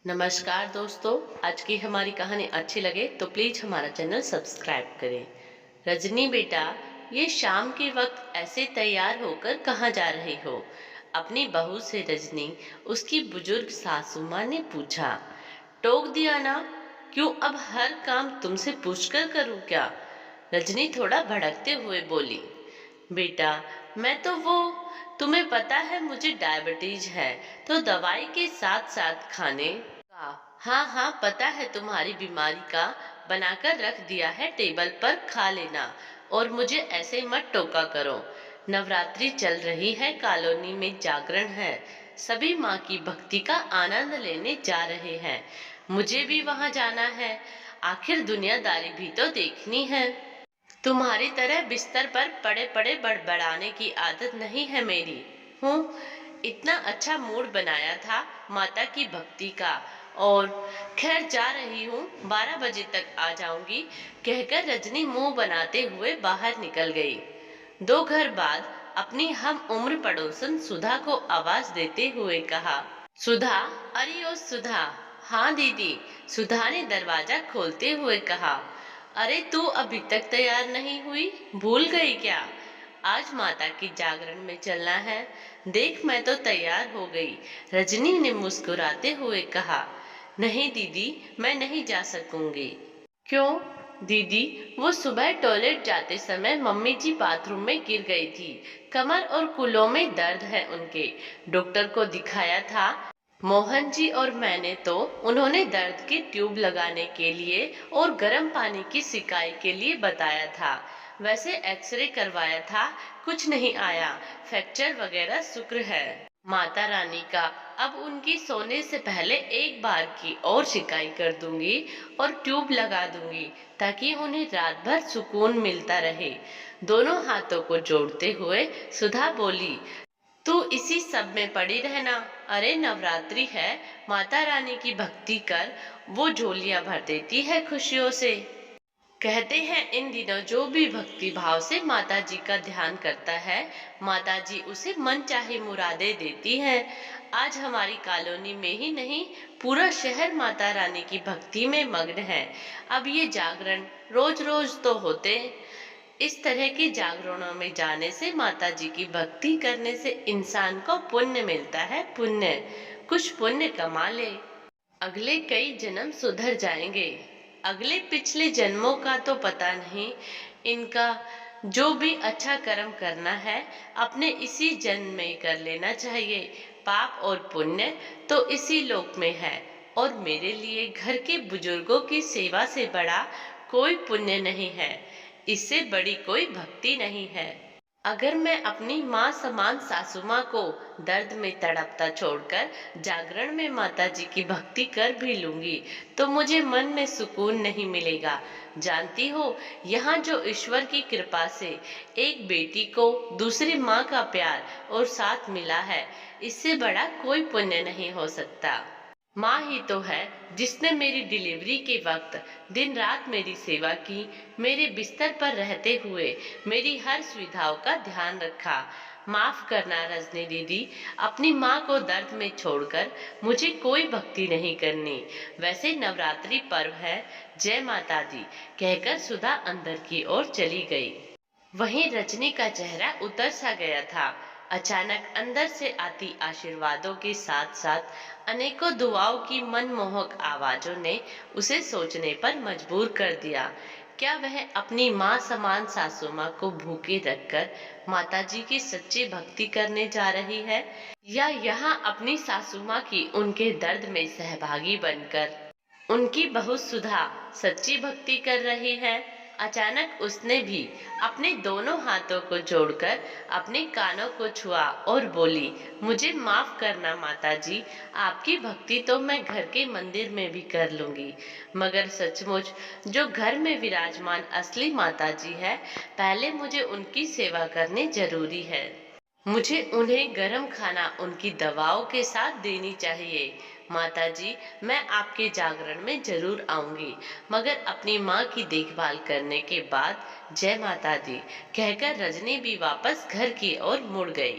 नमस्कार दोस्तों। आज की हमारी कहानी अच्छी लगे तो प्लीज हमारा चैनल सब्सक्राइब करें। रजनी बेटा, ये शाम के वक्त ऐसे तैयार होकर कहाँ जा रही हो? अपनी बहू से रजनी उसकी बुजुर्ग सासू माँ ने पूछा। टोक दिया ना? क्यों अब हर काम तुमसे पूछकर करूं क्या? रजनी थोड़ा भड़कते हुए बोली। बेटा, मैं तो वो, तुम्हें पता है मुझे डायबिटीज है, तो दवाई के साथ साथ खाने का। हाँ हाँ, पता है तुम्हारी बीमारी का। बनाकर रख दिया है टेबल पर, खा लेना। और मुझे ऐसे मत टोका करो। नवरात्रि चल रही है, कॉलोनी में जागरण है। सभी माँ की भक्ति का आनंद लेने जा रहे हैं। मुझे भी वहां जाना है। आखिर दुनियादारी भी तो देखनी है। तुम्हारी तरह बिस्तर पर पड़े पड़े बड़बड़ाने की आदत नहीं है मेरी। हूँ, इतना अच्छा मूड बनाया था माता की भक्ति का। और खैर, जा रही हूँ, 12 बजे तक आ जाऊंगी, कहकर रजनी मुंह बनाते हुए बाहर निकल गई। 2 घर बाद अपनी हम उम्र पड़ोसन सुधा को आवाज देते हुए कहा। सुधा, अरे ओ सुधा। हाँ दीदी, सुधा ने दरवाजा खोलते हुए कहा। अरे तू अभी तक तैयार नहीं हुई, भूल गई क्या? आज माता की जागरण में चलना है। देख, मैं तो तैयार हो गई, रजनी ने मुस्कुराते हुए कहा। नहीं दीदी, मैं नहीं जा सकूंगी। क्यों? दीदी, वो सुबह टॉयलेट जाते समय मम्मी जी बाथरूम में गिर गई थी। कमर और कूल्हों में दर्द है उनके। डॉक्टर को दिखाया था मोहन जी, और मैंने तो उन्होंने दर्द की ट्यूब लगाने के लिए और गर्म पानी की सिकाई के लिए बताया था। वैसे एक्सरे करवाया था, कुछ नहीं आया। फ्रैक्चर वगैरह शुक्र है माता रानी का। अब उनकी सोने से पहले एक बार की और सिकाई कर दूंगी और ट्यूब लगा दूंगी, ताकि उन्हें रात भर सुकून मिलता रहे। दोनों हाथों को जोड़ते हुए सुधा बोली। तू इसी सब में पड़ी रहना। अरे नवरात्रि है, माता रानी की भक्ति कर, वो झोलियां भर देती है खुशियों से। कहते हैं इन दिनों जो भी भक्ति भाव से माता जी का ध्यान करता है, माता जी उसे मन चाहे मुरादे देती हैं। आज हमारी कॉलोनी में ही नहीं, पूरा शहर माता रानी की भक्ति में मग्न है। अब ये जागरण रोज रोज तो होते। इस तरह के जागरणों में जाने से, माता जी की भक्ति करने से इंसान को पुण्य मिलता है। पुण्य, कुछ पुण्य कमा ले, अगले कई जन्म सुधर जाएंगे। अगले पिछले जन्मों का तो पता नहीं इनका। जो भी अच्छा कर्म करना है, अपने इसी जन्म में कर लेना चाहिए। पाप और पुण्य तो इसी लोक में है। और मेरे लिए घर के बुजुर्गों की सेवा से बड़ा कोई पुण्य नहीं है। इससे बड़ी कोई भक्ति नहीं है। अगर मैं अपनी माँ समान सासू माँ को दर्द में तड़पता छोड़कर जागरण में माता जी की भक्ति कर भी लूंगी, तो मुझे मन में सुकून नहीं मिलेगा। जानती हो, यहाँ जो ईश्वर की कृपा से एक बेटी को दूसरी माँ का प्यार और साथ मिला है, इससे बड़ा कोई पुण्य नहीं हो सकता। माँ ही तो है जिसने मेरी डिलीवरी के वक्त दिन रात मेरी सेवा की, मेरे बिस्तर पर रहते हुए मेरी हर सुविधाओं का ध्यान रखा। माफ करना रजनी दीदी, अपनी माँ को दर्द में छोड़कर मुझे कोई भक्ति नहीं करनी। वैसे नवरात्रि पर्व है, जय माता दी, कहकर सुधा अंदर की ओर चली गई। वहीं रजनी का चेहरा उतर सा गया था। अचानक अंदर से आती आशीर्वादों के साथ साथ अनेकों दुआओं की मनमोहक आवाजों ने उसे सोचने पर मजबूर कर दिया। क्या वह अपनी माँ समान सासू माँ को भूखे रखकर माता जी की सच्ची भक्ति करने जा रही है, या यहाँ अपनी सासू माँ की उनके दर्द में सहभागी बनकर उनकी बहू सुधा सच्ची भक्ति कर रही है? अचानक उसने भी अपने दोनों हाथों को जोड़कर अपने कानों को छुआ और बोली, मुझे माफ करना माता जी, आपकी भक्ति तो मैं घर के मंदिर में भी कर लूंगी, मगर सचमुच जो घर में विराजमान असली माता जी है, पहले मुझे उनकी सेवा करनी जरूरी है। मुझे उन्हें गरम खाना उनकी दवाओं के साथ देनी चाहिए। माता जी, मैं आपके जागरण में जरूर आऊंगी, मगर अपनी माँ की देखभाल करने के बाद। जय माता दी, कहकर रजनी भी वापस घर की ओर मुड़ गई।